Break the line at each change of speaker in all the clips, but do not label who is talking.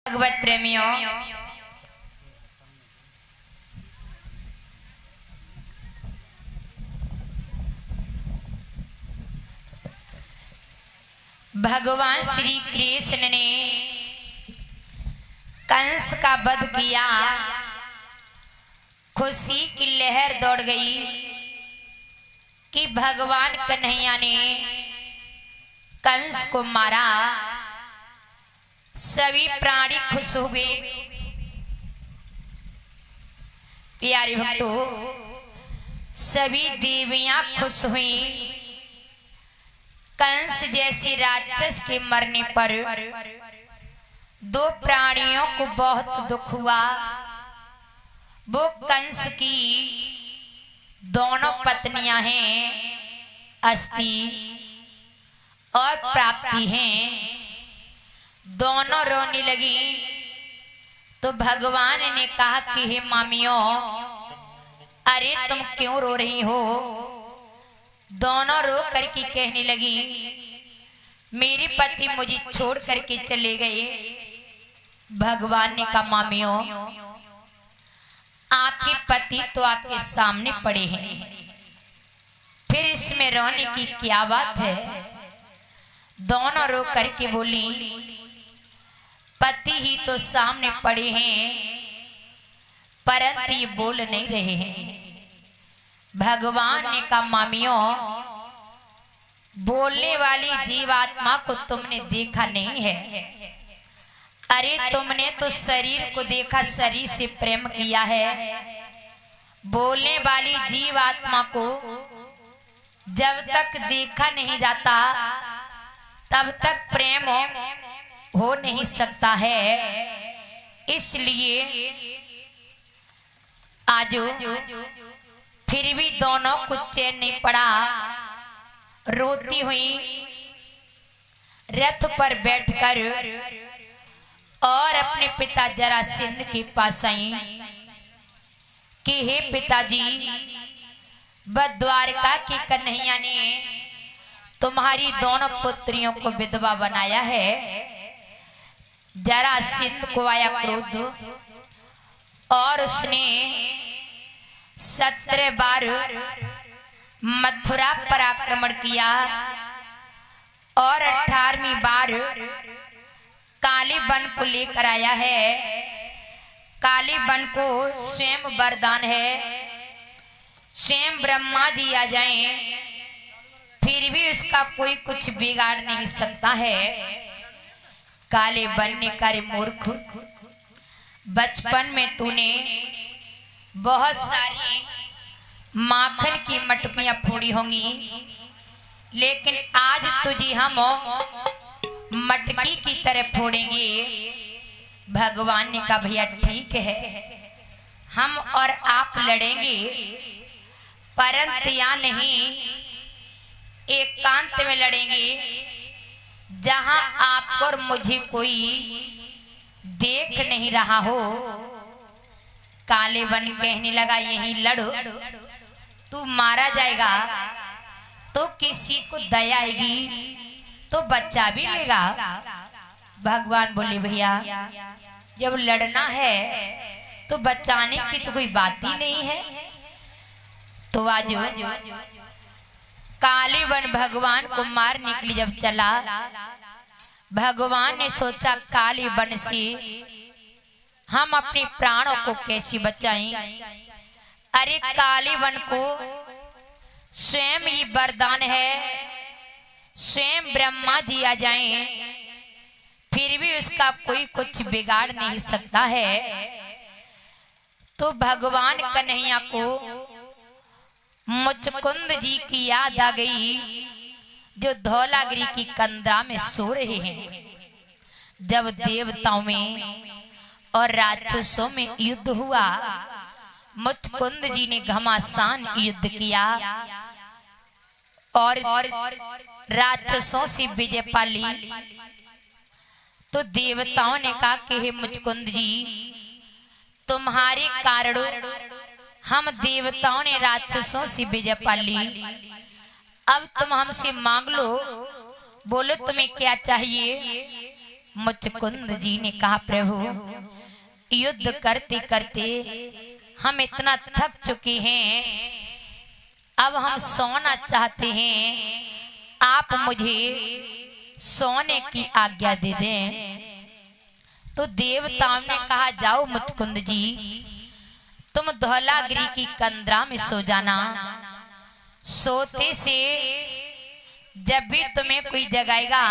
भगवत प्रेमियों, भगवान श्री कृष्ण ने कंस का वध किया। खुशी की लहर दौड़ गई कि भगवान कन्हैया ने कंस को मारा। सभी प्राणी खुश हुए। प्यारे भक्तों, सभी देवियां खुश हुई। कंस जैसी राक्षस के मरने पर दो प्राणियों को बहुत दुख हुआ। वो कंस की दोनों पत्नियां हैं, अस्ति और प्राप्ति हैं। दोनों रोने लगी तो भगवान ने कहा कि हे मामियों, अरे तुम क्यों रो रही हो? दोनों रो करके कहने लगी, मेरे पति मुझे छोड़ करके चले गए। भगवान ने कहा, मामियों, आपके पति तो आपके सामने पड़े हैं, फिर इसमें रोने की क्या बात है? दोनों रो करके बोली, पति ही तो सामने पड़े हैं, परंतु ये बोल नहीं रहे हैं। भगवान ने कहा, मामियों, बोलने वाली जीवात्मा को तुमने देखा नहीं है। अरे तुमने तो शरीर को देखा, शरीर से प्रेम किया है। बोलने वाली जीवात्मा को जब तक देखा नहीं जाता तब तक प्रेम हो नहीं सकता है। इसलिए आज फिर भी दोनों को चैन नहीं पड़ा। रोती हुई रथ पर बैठकर और अपने पिता जरासंध के पास आई कि हे पिताजी, द्वारका की कन्हैया ने तुम्हारी दोनों पुत्रियों को विधवा बनाया है। जरासंध को आया क्रोध और उसने 17 बार मथुरा पर आक्रमण किया और 18वीं बार काली बन को लेकर आया है। काली बन को स्वयं वरदान है, स्वयं ब्रह्मा जी आ जाएं फिर भी उसका कोई कुछ बिगाड़ नहीं सकता है। काले बन ने करे, मूर्ख, बचपन में तूने बहुत सारी माखन की मटकियां फोड़ी होंगी, लेकिन आज तुझे हम मटकी की तरह फोड़ेंगे। भगवान ने कहा, भैया ठीक है, हम और आप लड़ेंगे, परंतु या नहीं, एकांत में लड़ेंगे, जहां आपको और मुझे कोई देख नहीं रहा हो। काले बन कहने लगा, यहीं लड़ो, तू मारा जाएगा तो किसी को दया आएगी तो बच्चा भी लेगा। भगवान बोले, भैया जब लड़ना है तो बचाने की तो कोई बात ही नहीं है। तो आज काली बन भगवान को मारने के लिए जब चला, भगवान ने सोचा काली बन से हम अपने प्राणों को कैसे बचाएं। अरे काली बन को स्वयं ये वरदान है, स्वयं ब्रह्मा जी आ जाएं फिर भी उसका कोई कुछ बिगाड़ नहीं सकता है। तो भगवान कन्हैया को मुचकुंद जी की याद आ गई, जो धौलागिरी की कंदरा में सो रहे हैं। जब देवताओं में और राक्षसों में युद्ध हुआ, मुचकुंद जी ने घमासान युद्ध किया और राक्षसों से विजय पाली। तो देवताओं ने कहा कि हे मुचकुंद जी, तुम्हारे कारण हम देवताओं ने राक्षसों से विजय पाली। अब तुम हमसे मांग लो, बोलो तुम्हें क्या चाहिए। मुचकुंद जी ने कहा प्रभु युद्ध करते करते हम इतना थक चुके हैं, अब हम सोना चाहते हैं, आप मुझे सोने की आज्ञा दे दें। तो देवताओं ने कहा जाओ मुचकुंद जी, तुम धौलागिरी की कंदरा में सो जाना। सोते से जब भी तुम्हें कोई जगाएगा,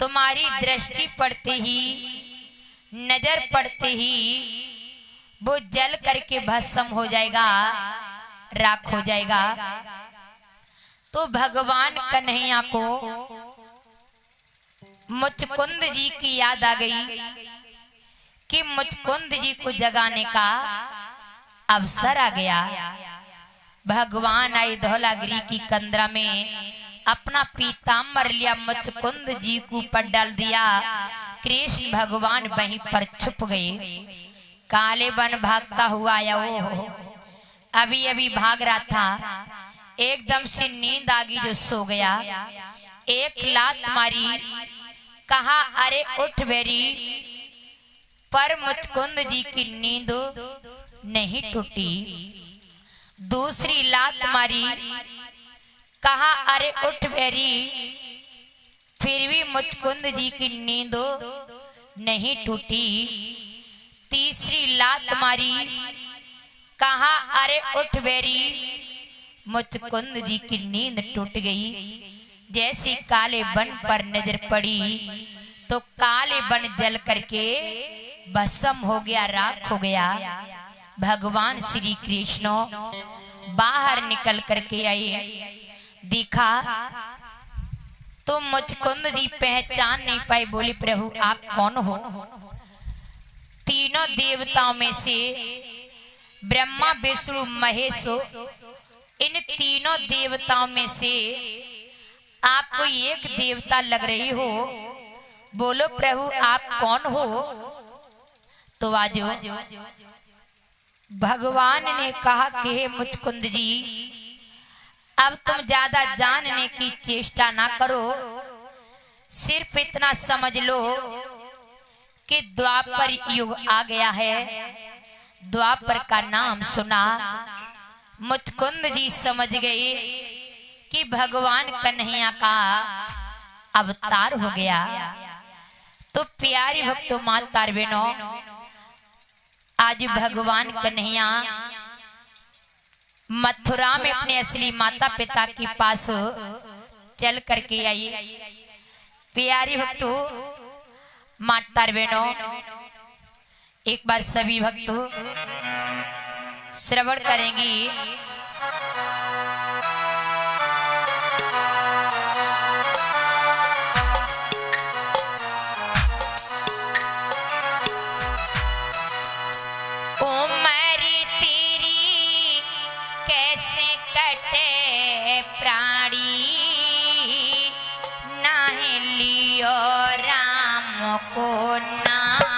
तुम्हारी दृष्टि पड़ते ही, नजर पड़ते ही वो जल करके भस्म हो जाएगा, राख हो जाएगा। तो भगवान कन्हैया को मुचकुंद जी की याद आ गई कि मुचकुंद जी को जगाने का अवसर आ गया। भगवान आए धौलागिरी की कंदरा में, अपना पीताम्बर लिया, मुचकुंद जी को ऊपर डाल दिया। कृष्ण भगवान वहीं पर छुप गए। काले बन भागता हुआ आया, वो अभी अभी भाग रहा था, एकदम से नींद आ गई, जो सो गया। एक लात मारी, कहा अरे उठ बेरी, पर मुचकुंद जी की नींद नहीं टूटी। दूसरी लात मारी, कहा अरे उठ बेरी, फिर भी मुचकुंद जी की नींद नहीं टूटी। तीसरी लात मारी, कहा अरे उठ बेरी, मुचकुंद जी की नींद टूट गई। जैसे काले बन पर नजर पड़ी तो काले बन जल करके भस्म हो गया, राख हो गया। भगवान श्री कृष्ण बाहर निकल करके आए, देखा तो मुचकुंद जी पहचान नहीं पाए। बोले प्रभु आप कौन हो? तीनों देवताओं में से ब्रह्मा विष्णु महेश, इन तीनों देवताओं में से आप कोई एक देवता लग रही हो, बोलो प्रभु आप कौन हो? तो आज भगवान ने कहा कि हे मुचकुंद जी, अब तुम ज्यादा जानने की चेष्टा ना करो, सिर्फ इतना समझ लो कि द्वापर युग आ गया है। द्वापर का नाम सुना, मुचकुंद जी समझ गए कि भगवान कन्हैया का अवतार हो गया। तो प्यारी भक्तों, माता बहनों, आज भगवान कन्हैया मथुरा में अपने असली माता पिता के पास चल करके आई। प्यारी भक्तों, माता बहनों, एक बार सभी भक्तों श्रवण करेंगी। को नाम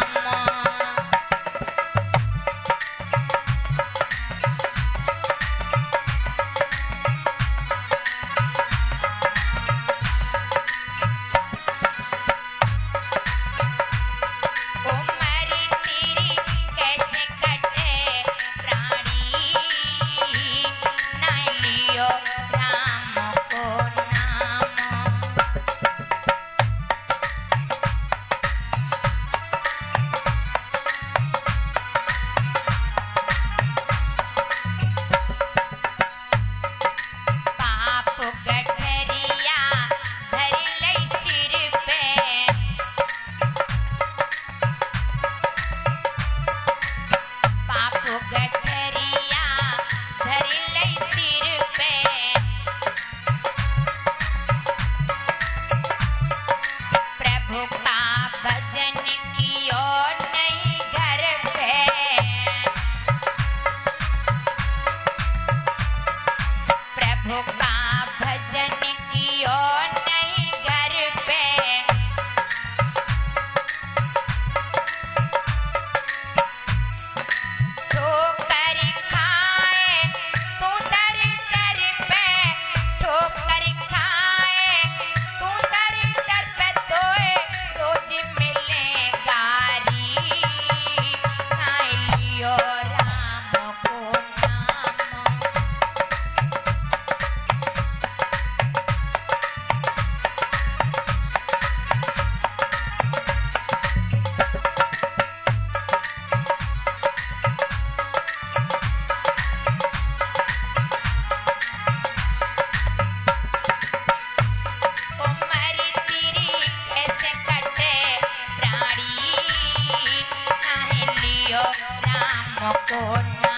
रोज लियो राम को नाम।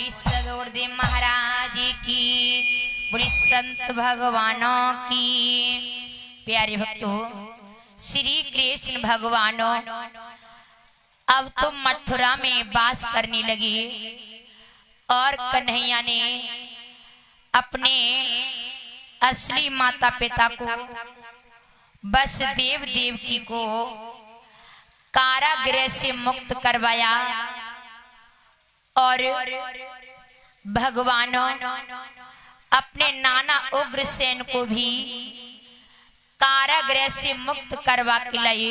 सदगुरुदेव महाराज की, बोली संत भगवानों की। प्यारे भक्तों, श्री कृष्ण भगवानों अब तो मथुरा में वास करने लगे और कन्हैया ने अपने असली माता पिता को वसुदेव देवकी को कारागृह से मुक्त करवाया और भगवानों अपने नाना उग्रसेन को भी कारागृह से मुक्त करवा के लाए।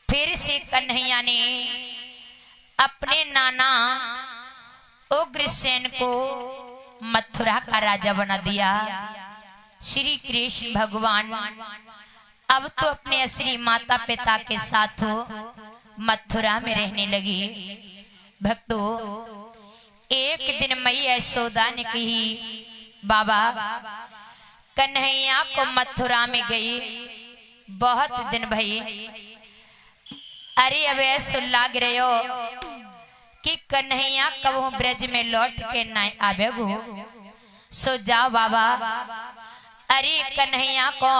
फिर से कन्हैया ने अपने नाना उग्रसेन को मथुरा का राजा बना दिया। श्री कृष्ण भगवान अब तो अपने असली माता पिता के साथ मथुरा में रहने लगे। भक्तों, एक दिन मई यशोदा ने कही, बाबा कन्हैया को मथुरा में गई बहुत दिन भई अरे अब ऐसा लाग रहे हो कि कन्हैया कबहू ब्रज में लौट के न आवे गो। सो जाओ बाबा, अरे कन्हैया को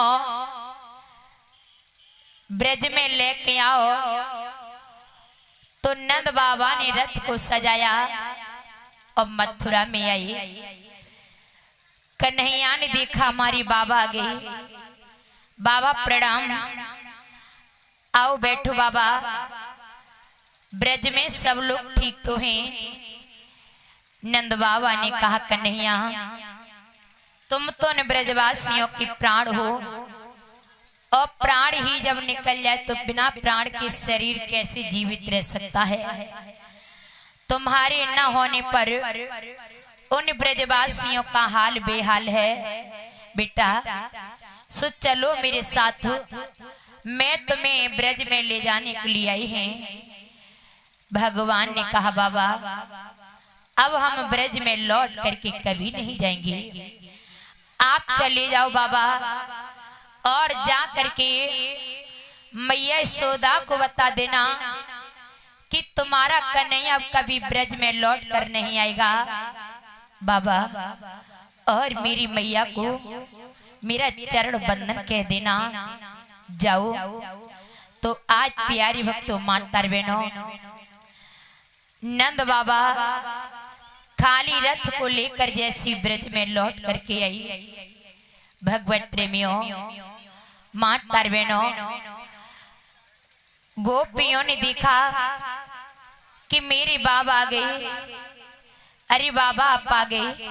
ब्रज में लेके आओ। तो नंद बाबा ने रथ को सजाया और मथुरा में आई। कन्हैया ने देखा हमारी बाबा आ गई। बाबा प्रणाम, आओ बैठो बाबा। ब्रज में सब लोग ठीक तो हैं? नंद बाबा ने कहा कन्हैया तुम तो न ब्रजवासियों की प्राण हो, और प्राण ही जब निकल जाए तो बिना प्राण के शरीर कैसे जीवित रह सकता है। तुम्हारे न होने पर उन ब्रजवासियों का हाल बेहाल है। बेटा सो चलो मेरे साथ, मैं तुम्हें ब्रज में ले जाने के लिए आई हैं। भगवान ने कहा बाबा अब हम ब्रज में लौट करके कभी नहीं जाएंगे, आप चले जाओ बाबा। और जा करके मैया यशोदा को बता देना कि तुम्हारा कन्हैया अब कभी ब्रज में लौट कर नहीं आएगा बाबा। और मेरी मैया को मेरा चरण बंदन कह देना। जाओ। तो आज प्यारी भक्तों माता बहनों, नंद बाबा खाली रथ को लेकर जैसी ब्रज में लौट करके आई। भगवत प्रेमियों माता बहनों, गोपियों ने देखा कि मेरे बाबा आ गए। अरे बाबा आप आ गए,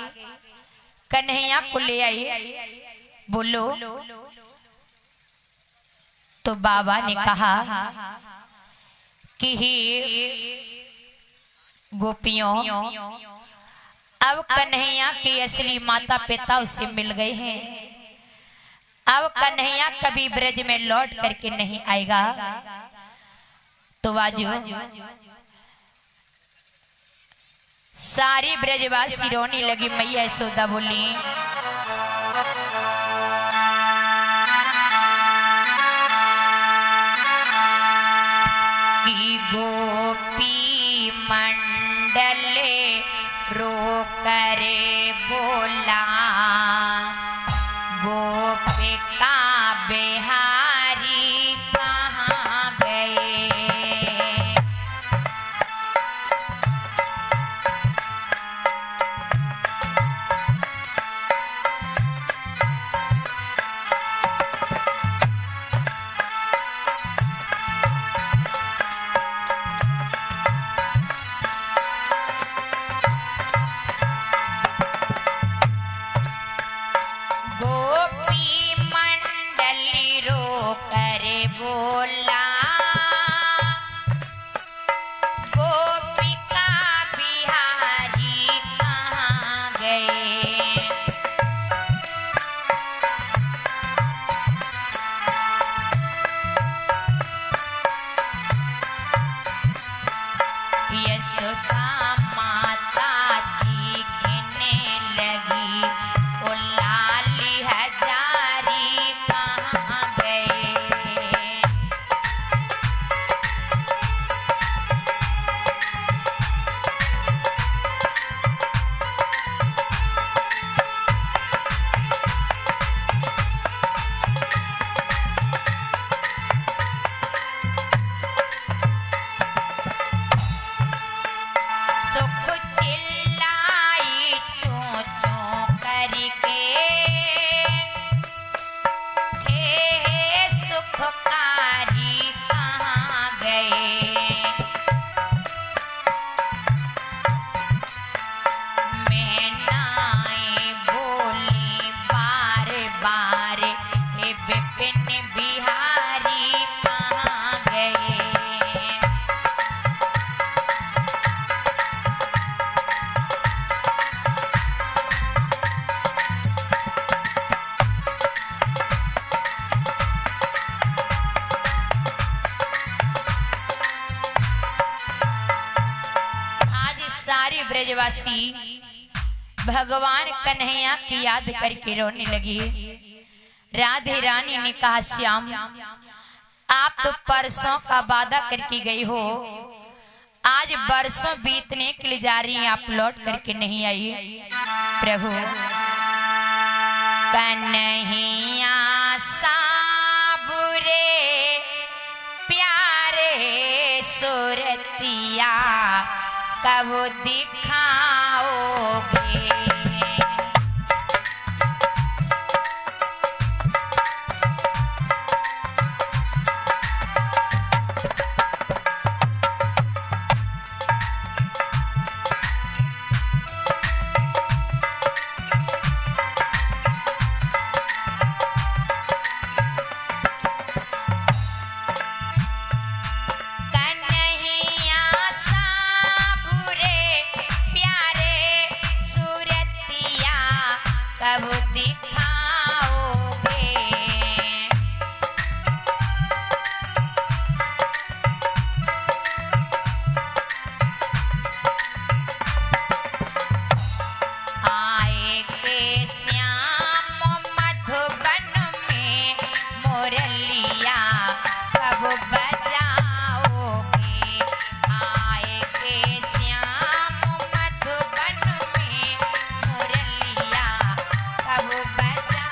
कन्हैया को ले आई, बोलो। तो बाबा ने कहा कि हे गोपियों, अब कन्हैया के असली माता पिता उसे मिल गए हैं। अब कन्हैया कभी ब्रज में लौट करके नहीं आएगा। तो वाजो सारी ब्रजवासी रोने लगी। मैया यशोदा बोली कि गोपी मंडल रो करे बोला, गोपिका बिहारी कहाँ गए। बोला गोपिका बिहारी कहाँ गए। यशोदा माता जी कहने लगी ओ लाली हजारी कहाँ गए। सुख चिल्लाई चों चों करके, हे सुखकारी कहाँ गए। मैं नाई बोली बार बार हे विपिन बिहारी कहाँ गए। सारी ब्रजवासी भगवान कन्हैया की याद करके रोने लगी। राधे रानी ने कहा, श्याम आप तो परसों का वादा करके गई हो, आज बरसों बीतने के लिए जा रही हैं, आप लौट करके नहीं आई। प्रभु कन्हैया साबुरे प्यारे सुरतिया कब दिखाओगे। कब दिखाओगे। आए के श्याम मधुबन में मुरलिया कब बजाओगे। आए के श्याम मधुबन में मुरलिया कब बजाओगे।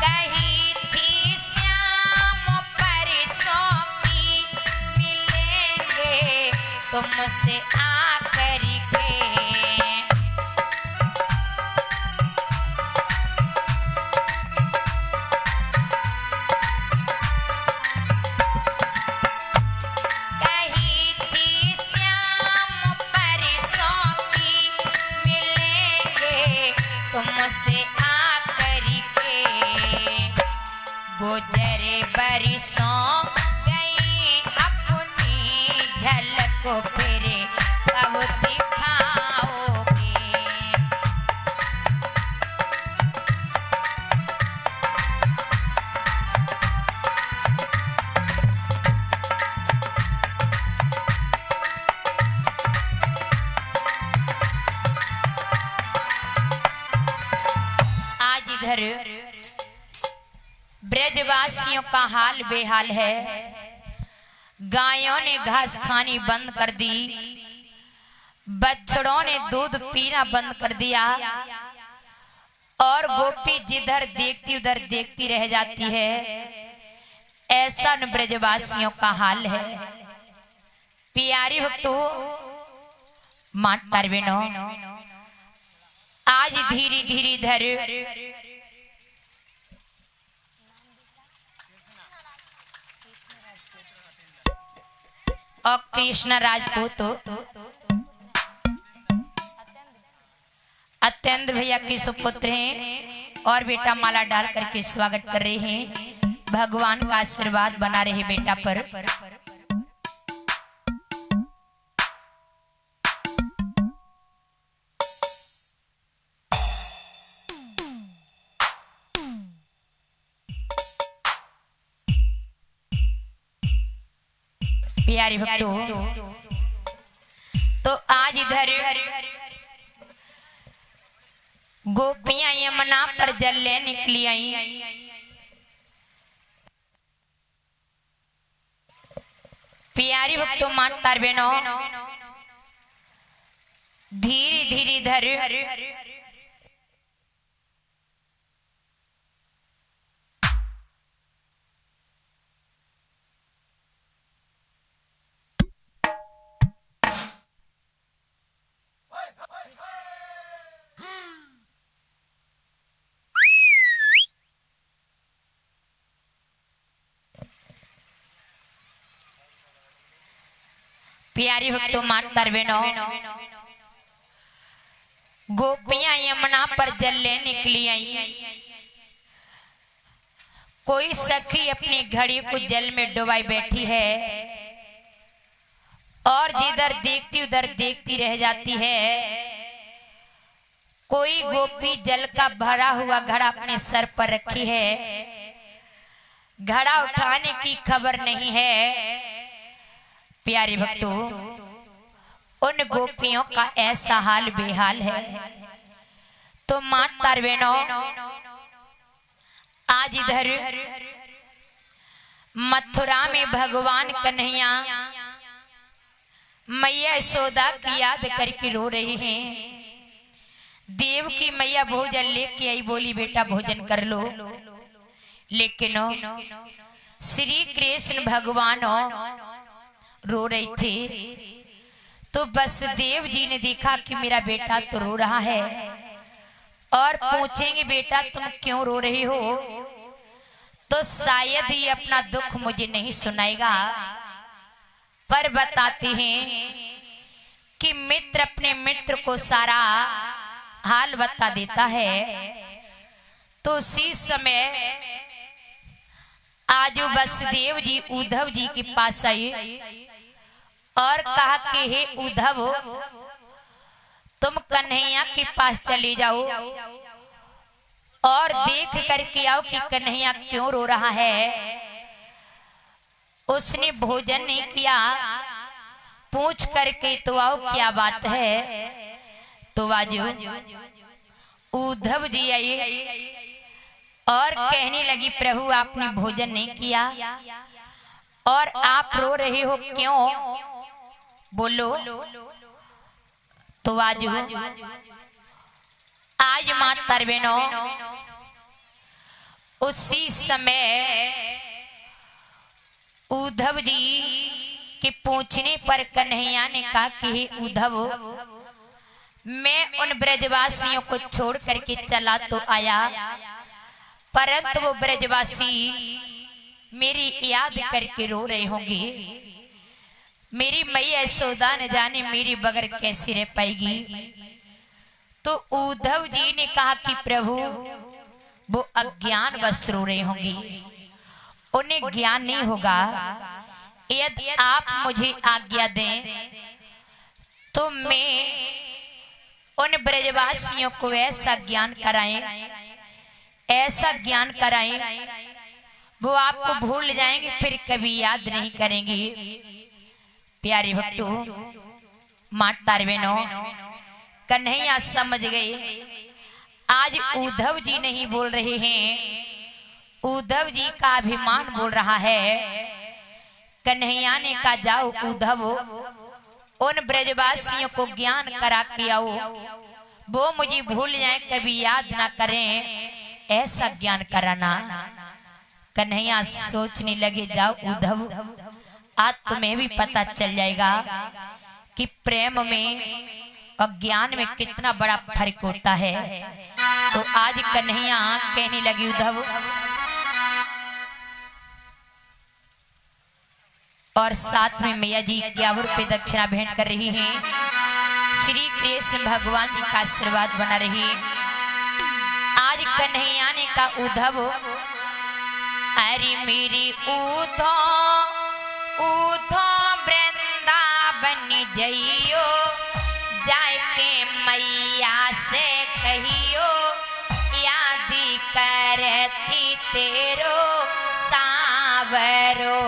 कही थी श्याम परसों की मिलेंगे तुमसे आकर के। कही थी श्याम परसों की मिलेंगे तुमसे आकर के। गुजरे बरसों गई अपनी झलक फिर कब दिखाओगे। आज इधर ब्रजवासियों का हाल बेहाल है। गायों ने घास खानी बंद कर दी, बछड़ों ने दूध पीना बंद कर दिया और गोपी जिधर देखती उधर देखती रह जाती है। ऐसा न ब्रजवासियों का हाल है। प्यारी भक्तों, मात तारवेनो, आज धीरे धीरे धर और कृष्ण राजपूत अत्यंत भैया के सुपुत्र हैं और बेटा माला डाल करके स्वागत कर रहे हैं। भगवान का आशीर्वाद बना रहे बेटा पर। प्यारे भक्तों, तो आज इधर गोपियां यमुना पर जल ले निकली आई। प्यारी भक्तों, मात तारवेनो, धीरे धीरे धर प्यारी भक्तों, मात तारवेनो, गोपियां यमुना पर जल ले निकली आई। कोई सखी अपनी घड़ी को जल में डुबाई बैठी है और जिधर देखती उधर देखती रह जाती है। कोई गोपी जल का भरा हुआ घड़ा अपने सर पर रखी है, घड़ा उठाने की खबर नहीं है। प्यारे भक्तों, उन गोपियों का ऐसा हाल बेहाल है। तो माता बहनों, आज इधर मथुरा में भगवान कन्हैया मैया यशोदा की याद करके रो रहे हैं। देव की मैया भोजन लेके आई, बोली बेटा भोजन कर लो। लेकिन श्री कृष्ण भगवान रो रहे थे। तो बस देव जी ने देखा कि मेरा बेटा तो रो रहा है और पूछेंगे बेटा तुम क्यों रो रहे हो, तो शायद ही अपना दुख मुझे नहीं सुनाएगा। पर बताते हैं कि मित्र अपने मित्र को सारा हाल बता देता है। तो उसी समय आजू वसुदेव जी उद्धव जी के पास आए और कहा कि हे उद्धव, तुम कन्हैया के पास चले जाओ और देख करके आओ कि कन्हैया क्यों रो रहा है। उसने भोजन नहीं किया, पूछ करके तो आओ क्या बात है। तो बाजू उद्धव जी आई और कहने लगी प्रभु आपने भोजन नहीं किया और आप रो रहे हो क्यों, बोलो। तो बाजू आज माता बहनों, उसी समय उद्धव जी के पूछने पर कन्हैया ने कहा कि उद्धव, मैं उन ब्रजवासियों को छोड़ करके चला तो आया, परंतु वो ब्रजवासी मेरी याद करके रो रहे होंगे। मेरी मैया यशोदा न जाने मेरी बगैर कैसी रह पाएगी। तो उद्धव जी ने कहा कि प्रभु वो अज्ञान बस रो रहे होंगे, उन्हें ज्ञान नहीं होगा। यदि आप मुझे आज्ञा दें तो मैं उन ब्रजवासियों को ऐसा ज्ञान कराएं, ऐसा ज्ञान कराएं, वो आपको भूल जाएंगे, फिर कभी याद नहीं करेंगे। प्यारे भक्तों, माता बहनों, कन्हैया समझ गए आज उद्धव जी नहीं बोल रहे हैं, उद्धव जी का अभिमान बोल रहा है। कन्हैया ने कहा जाओ उद्धव, उन ब्रजवासियों को ज्ञान करा के आओ, वो मुझे भूल जाए, कभी याद ना करें, ऐसा ज्ञान कराना। कन्हैया सोचने लगे जाओ उद्धव, आज तुम्हें भी पता चल जाएगा कि प्रेम में और ज्ञान में कितना बड़ा फर्क होता है। तो आज कन्हैया कहने लगी उद्धव, और साथ में मैया जी 51 रुपये दक्षिणा भेंट कर रही हैं। श्री कृष्ण भगवान जी का आशीर्वाद बना रही। आज कन्हैया ने कहा उद्धव, अरे मेरी उधो उधो वृंदावन जइयो, जाके मैया से कहियो, याद करती तेरो सावरो।